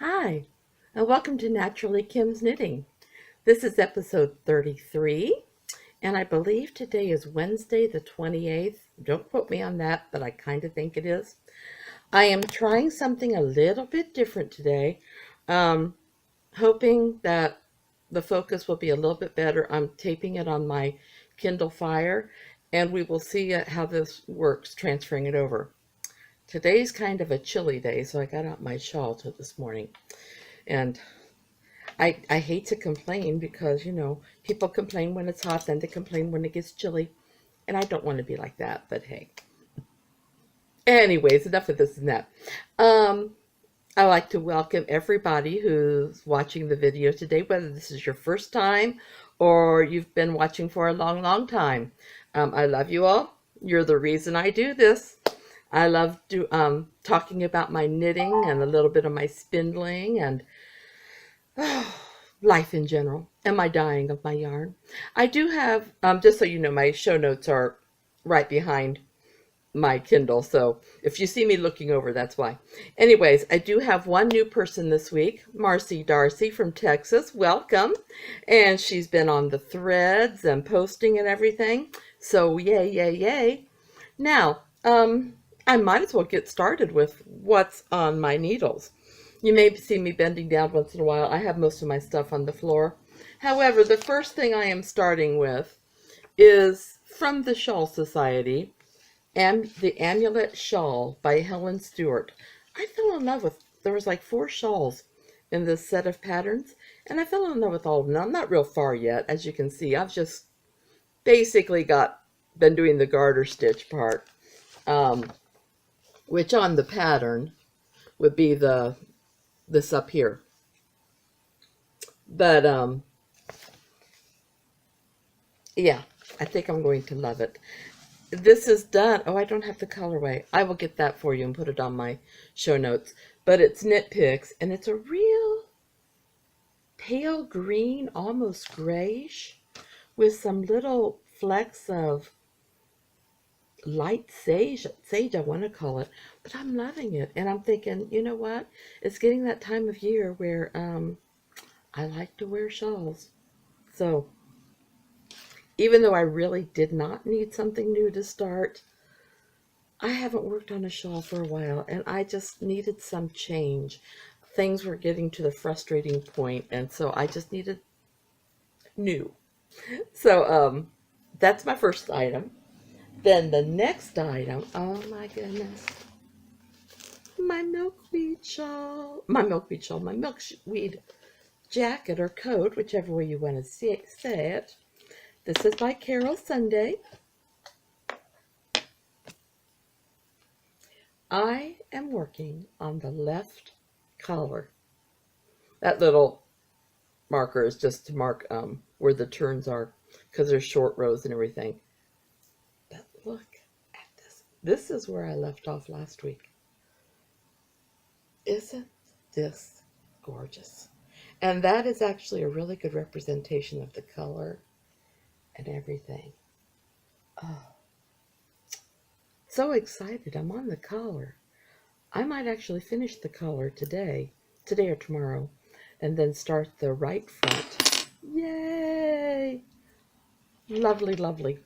Hi, and welcome to Naturally Kim's Knitting. This is episode 33, and I believe today is Wednesday the 28th. Don't quote me on that, but I kind of think it is. I am trying something a little bit different today, hoping that the focus will be a little bit better. I'm taping it on my Kindle Fire, and we will see how this works, transferring it over. Today's kind of a chilly day, so I got out my shawl this morning. And I hate to complain because, people complain when it's hot, then they complain when it gets chilly. And I don't want to be like that, but hey. Anyways, enough of this and that. I like to welcome everybody who's watching the video today, whether this is your first time or you've been watching for a long, long time. I love you all. You're the reason I do this. I love talking about my knitting and a little bit of my spindling and life in general and my dyeing of my yarn. I do have, just so you know, my show notes are right behind my Kindle. So if you see me looking over, that's why. Anyways, I do have one new person this week, Marcy Darcy from Texas. Welcome. And she's been on the threads and posting and everything. So yay, yay, yay. Now, I might as well get started with what's on my needles. You may see me bending down once in a while. I have most of my stuff on the floor. However, the first thing I am starting with is from the Shawl Society, and the Amulet Shawl by Helen Stewart. I fell in love with, there was like 4 shawls in this set of patterns, and I fell in love with all of them. Now, I'm not real far yet, as you can see. I've just basically been doing the garter stitch part, which on the pattern would be this up here. But yeah, I think I'm going to love it. This is done. Oh, I don't have the colorway. I will get that for you and put it on my show notes. But it's Knit Picks, and it's a real pale green, almost grayish, with some little flecks of light sage, I want to call it. But I'm loving it, and I'm thinking, you know what? It's getting that time of year where I like to wear shawls. So even though I really did not need something new to start, I haven't worked on a shawl for a while, and I just needed some change. Things were getting to the frustrating point, and so I just needed new. So that's my first item. Then the next item, oh my goodness, my milkweed shawl, my milkweed jacket or coat, whichever way you want to say it. This is by Carol Sunday. I am working on the left collar. That little marker is just to mark where the turns are, because there's short rows and everything. But look at this. This is where I left off last week. Isn't this gorgeous? And that is actually a really good representation of the color and everything. Oh, so excited. I'm on the collar. I might actually finish the collar today or tomorrow, and then start the right front. Yay! Lovely, lovely.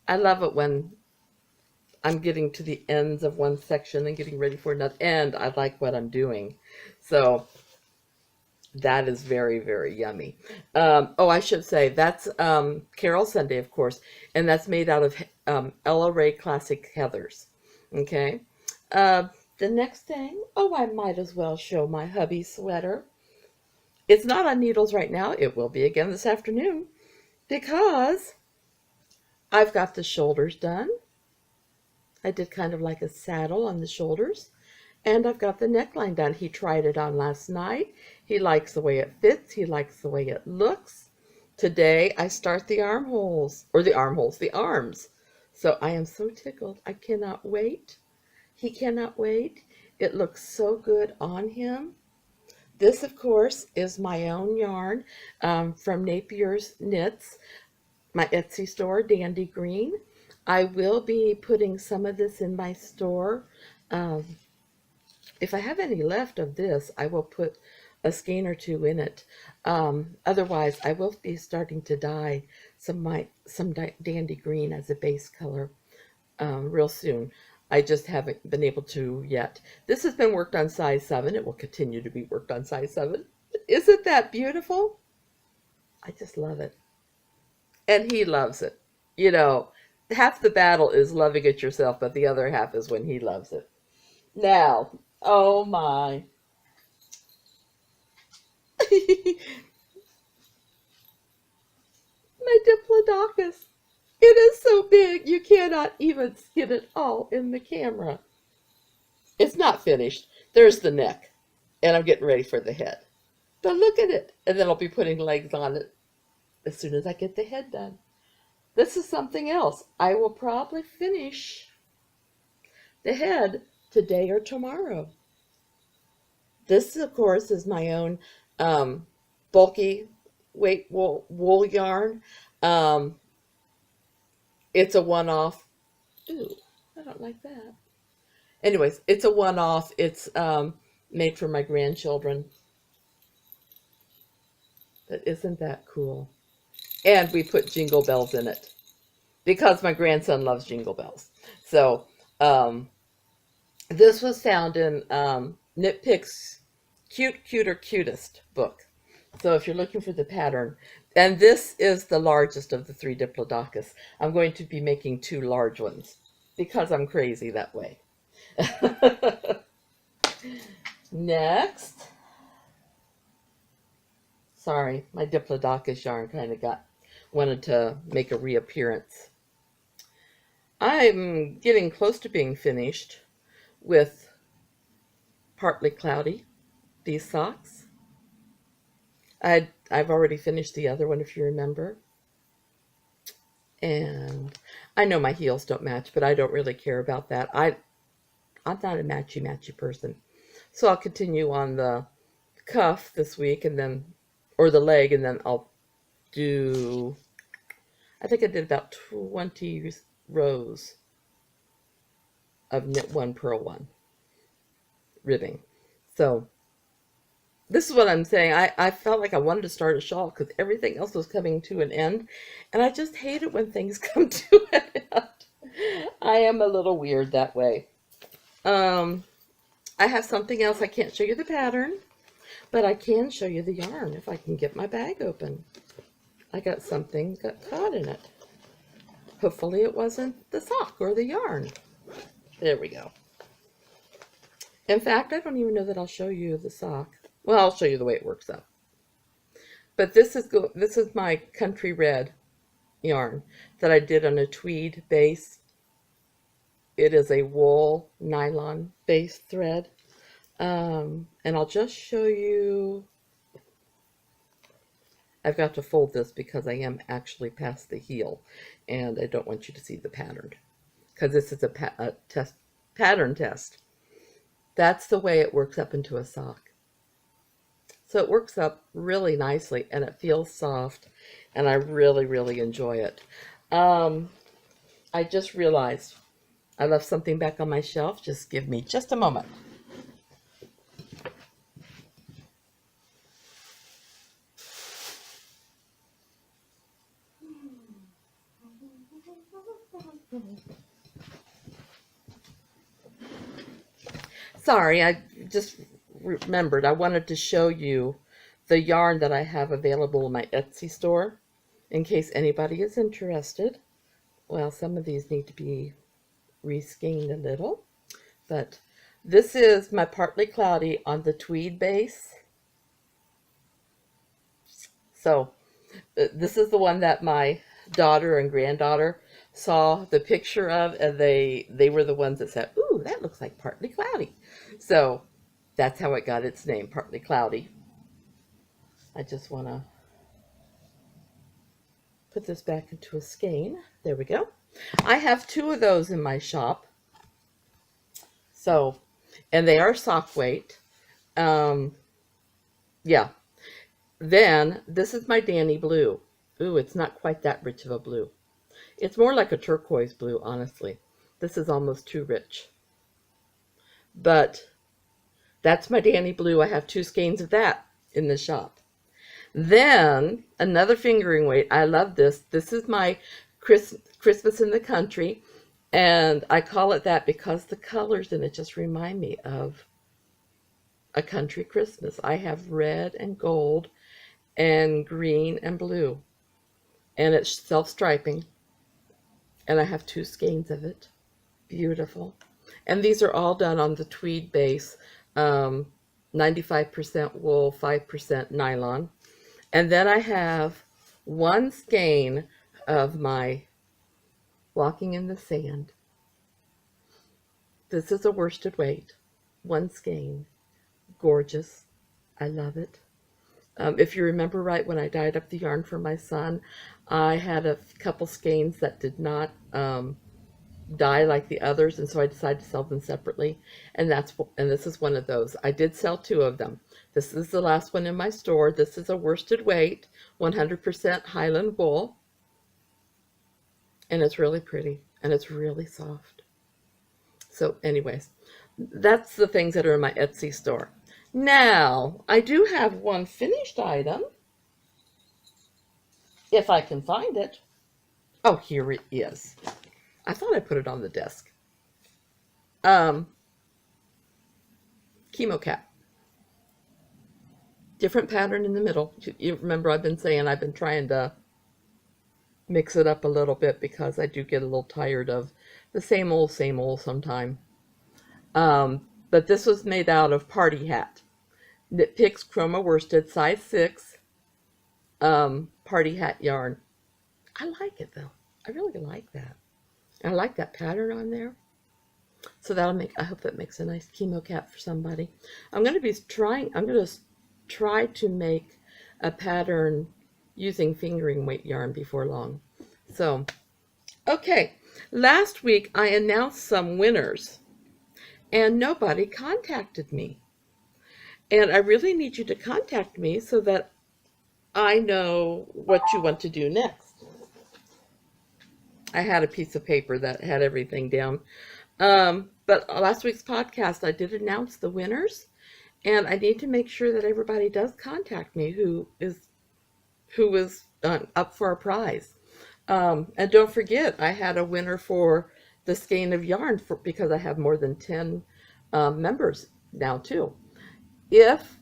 I love it when I'm getting to the ends of one section and getting ready for another, and I like what I'm doing. So that is very, very yummy. Oh, I should say, that's Carol Sunday, of course, and that's made out of Ella Ray Classic Heathers. Okay. The next thing, oh, I might as well show my hubby sweater. It's not on needles right now. It will be again this afternoon, because I've got the shoulders done. I did kind of like a saddle on the shoulders. And I've got the neckline done. He tried it on last night. He likes the way it fits. He likes the way it looks. Today I start the armholes, or the arms. So I am so tickled. I cannot wait. He cannot wait. It looks so good on him. This, of course, is my own yarn from NapiersKnits, my Etsy store, Dandy Green. I will be putting some of this in my store if I have any left of this, I will put a skein or two in it. Otherwise, I will be starting to dye some dandy green as a base color real soon. I just haven't been able to yet. This has been worked on size 7. It will continue to be worked on size 7. Isn't that beautiful? I just love it. And he loves it. You know, half the battle is loving it yourself, but the other half is when he loves it. Now, oh my. My Diplodocus. It is so big you cannot even get it all in the camera. It's not finished. There's the neck. And I'm getting ready for the head. But look at it. And then I'll be putting legs on it as soon as I get the head done. This is something else. I will probably finish the head today or tomorrow. This, of course, is my own bulky weight wool yarn. It's a one-off. Ooh, I don't like that. Anyways, it's a one-off. It's made for my grandchildren. But isn't that cool? And we put jingle bells in it because my grandson loves jingle bells. So this was found in Picks Cuter Cutest book. So if you're looking for the pattern, and this is the largest of the 3 Diplodocus. I'm going to be making 2 large ones because I'm crazy that way. Next. Sorry, my Diplodocus yarn kind of wanted to make a reappearance. I'm getting close to being finished with Partly Cloudy, these socks. I've already finished the other one, if you remember. And I know my heels don't match, but I don't really care about that. I'm not a matchy person. So I'll continue on the cuff this week, and then, or the leg, and then I'll do, I think I did about 20 rows of knit 1, purl 1 ribbing. So this is what I'm saying. I felt like I wanted to start a shawl because everything else was coming to an end. And I just hate it when things come to an end. I am a little weird that way. I have something else. I can't show you the pattern, but I can show you the yarn if I can get my bag open. I got something got caught in it. Hopefully it wasn't the sock or the yarn. There we go. In fact, I don't even know that I'll show you the sock. Well, I'll show you the way it works out. But this is my country red yarn that I did on a tweed base. It is a wool nylon base thread. And I'll just show you. I've got to fold this because I am actually past the heel, and I don't want you to see the pattern because this is a pattern test. That's the way it works up into a sock. So it works up really nicely, and it feels soft, and I really, really enjoy it. I just realized I left something back on my shelf. Just give me just a moment. Sorry, I just remembered I wanted to show you the yarn that I have available in my Etsy store in case anybody is interested. Well, some of these need to be reskeined a little, but this is my Partly Cloudy on the tweed base. So this is the one that my daughter and granddaughter saw the picture of, and they were the ones that said, "Ooh, that looks like Partly Cloudy." So that's how it got its name, Partly Cloudy. I just want to put this back into a skein. There we go. I have 2 of those in my shop. So, and they are sock weight. Yeah. Then this is my Danny blue. Ooh, it's not quite that rich of a blue. It's more like a turquoise blue, honestly. This is almost too rich. But That's my Danny Blue. I have 2 skeins of that in the shop. Then another fingering weight. I love this. This is my Christmas in the Country, and I call it that because the colors in it just remind me of a country Christmas. I have red and gold and green and blue, and it's self-striping, and I have 2 skeins of it. Beautiful. And these are all done on the tweed base, 95% wool, 5% nylon. And then I have 1 skein of my Walking in the Sand. This is a worsted weight, 1 skein. Gorgeous. I love it. If you remember right, when I dyed up the yarn for my son, I had a couple skeins that did not dye like the others, and so I decided to sell them separately, and this is one of those. I did sell 2 of them. This is the last one in my store. This is a worsted weight, 100% Highland wool, and it's really pretty, and it's really soft. So anyways, that's the things that are in my Etsy store. Now, I do have 1 finished item, if I can find it. Oh, here it is. I thought I put it on the desk. Chemo cap. Different pattern in the middle. You remember I've been saying I've been trying to mix it up a little bit because I do get a little tired of the same old sometime. But this was made out of party hat. Picks Chroma Worsted, size 6, party hat yarn. I like it though. I really like that. I like that pattern on there. So I hope that makes a nice chemo cap for somebody. I'm going to try to make a pattern using fingering weight yarn before long. So, okay. Last week I announced some winners and nobody contacted me. And I really need you to contact me so that I know what you want to do next. I had a piece of paper that had everything down. But last week's podcast, I did announce the winners, and I need to make sure that everybody does contact me who is up for a prize. And don't forget, I had a winner for the skein of yarn because I have more than 10 members now too. If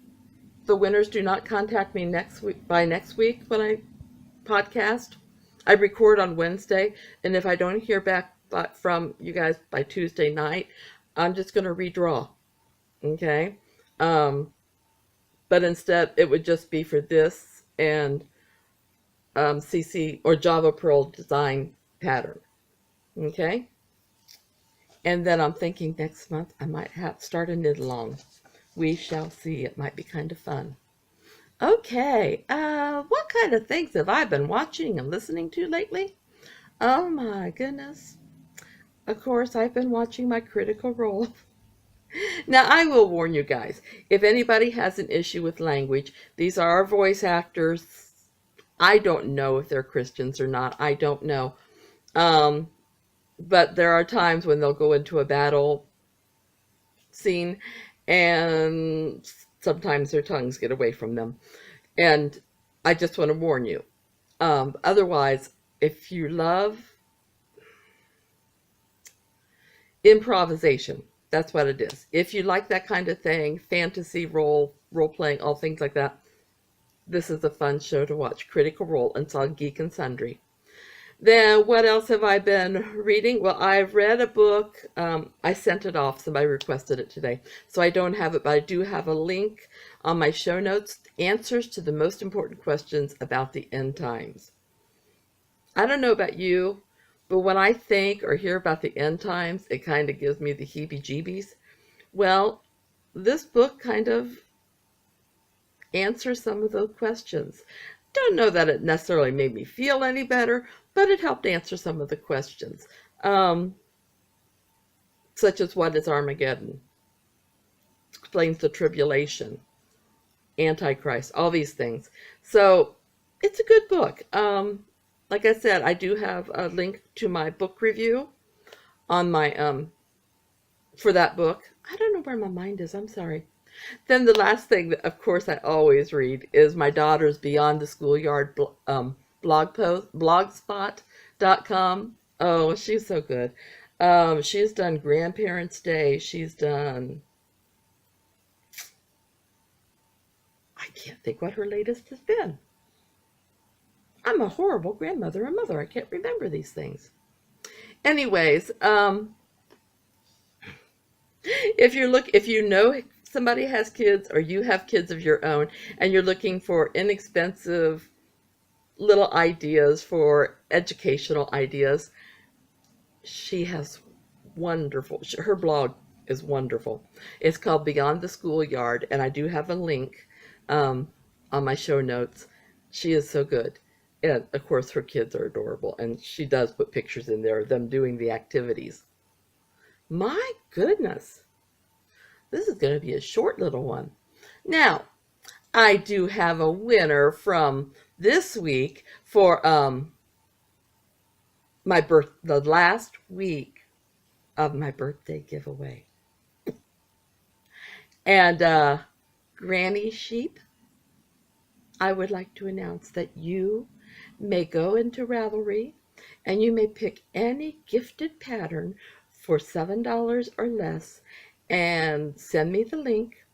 the winners do not contact me by next week when I podcast, I record on Wednesday, and if I don't hear back from you guys by Tuesday night, I'm just going to redraw, okay? But instead, it would just be for this and CC or Java Pearl design pattern, okay? And then I'm thinking next month I might start a knit along. We shall see. It might be kind of fun. Okay, what kind of things have I been watching and listening to lately? Oh my goodness. Of course, I've been watching my Critical Role. Now, I will warn you guys, if anybody has an issue with language, these are our voice actors. I don't know if they're Christians or not. I don't know. But there are times when they'll go into a battle scene and sometimes their tongues get away from them. And I just want to warn you. Otherwise, if you love improvisation, that's what it is. If you like that kind of thing, fantasy, role-playing, all things like that, this is a fun show to watch. Critical Role. It's on Geek and Sundry. Then what else have I been reading? Well, I've read a book. I sent it off. Somebody requested it today. So I don't have it, but I do have a link on my show notes. Answers to the most important questions about the end times. I don't know about you, but when I think or hear about the end times, it kind of gives me the heebie-jeebies. Well, this book kind of answers some of those questions. Don't know that it necessarily made me feel any better, but it helped answer some of the questions, such as what is Armageddon? Explains the tribulation, Antichrist, all these things. So it's a good book. Like I said, I do have a link to my book review on my for that book. I don't know where my mind is. I'm sorry. Then the last thing that, of course, I always read is my daughter's Beyond the Schoolyard blog post, blogspot.com. Oh, she's so good. She's done Grandparents' Day. She's done, I can't think what her latest has been. I'm a horrible grandmother and mother. I can't remember these things. Anyways, if you know somebody has kids or you have kids of your own and you're looking for inexpensive little ideas for educational ideas, she has wonderful, her blog is wonderful. It's called Beyond the Schoolyard, and I do have a link on my show notes. She is so good. And of course her kids are adorable, and she does put pictures in there of them doing the activities. My goodness, this is going to be a short little one. Now, I do have a winner from this week for the last week of my birthday giveaway. And Granny Sheep, I would like to announce that you may go into Ravelry and you may pick any gifted pattern for $7 or less and send me the link,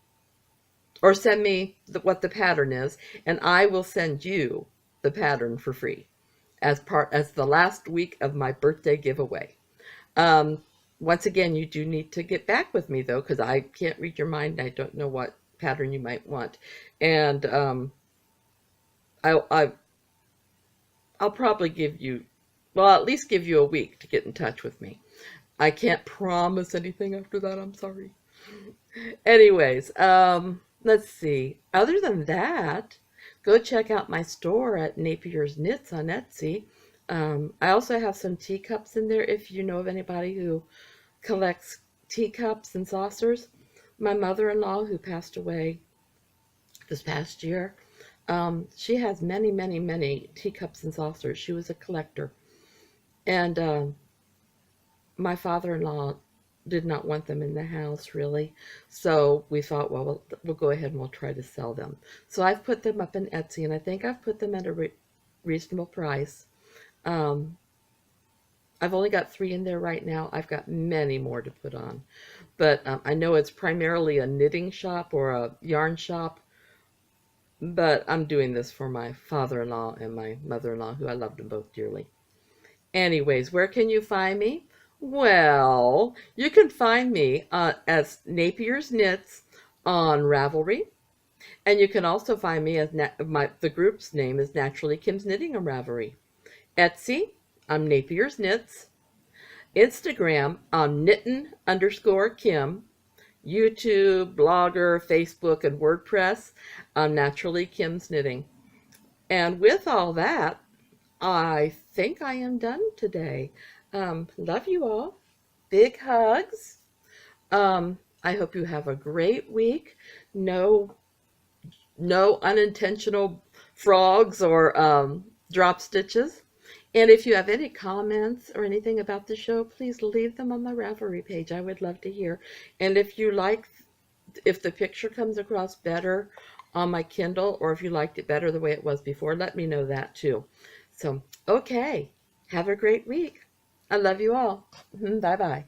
or send me what the pattern is, and I will send you the pattern for free as the last week of my birthday giveaway. Once again, you do need to get back with me though, because I can't read your mind and I don't know what pattern you might want. And I'll probably give you, well, at least give you a week to get in touch with me. I can't promise anything after that. I'm sorry. Anyways, let's see. Other than that, go check out my store at NapiersKnits on Etsy. I also have some teacups in there if you know of anybody who collects teacups and saucers. My mother-in-law, who passed away this past year, she has many, many, many teacups and saucers. She was a collector. And my father-in-law did not want them in the house, really. So we thought, well, we'll go ahead and we'll try to sell them. So I've put them up in Etsy, and I think I've put them at a reasonable price. I've only got 3 in there right now. I've got many more to put on. But I know it's primarily a knitting shop or a yarn shop. But I'm doing this for my father-in-law and my mother-in-law, who I love them both dearly. Anyways, where can you find me? Well, you can find me as NapiersKnits on Ravelry. And you can also find me as the group's name is Naturally Kim's Knitting on Ravelry. Etsy, I'm NapiersKnits. Instagram, I'm knittin_Kim. YouTube, Blogger, Facebook, and WordPress, I'm Naturally Kim's Knitting. And with all that, I think I am done today. Love you all. Big hugs. I hope you have a great week. No unintentional frogs or drop stitches. And if you have any comments or anything about the show, please leave them on my Ravelry page. I would love to hear. And if the picture comes across better on my Kindle, or if you liked it better the way it was before, let me know that too. So, okay. Have a great week. I love you all. Bye-bye.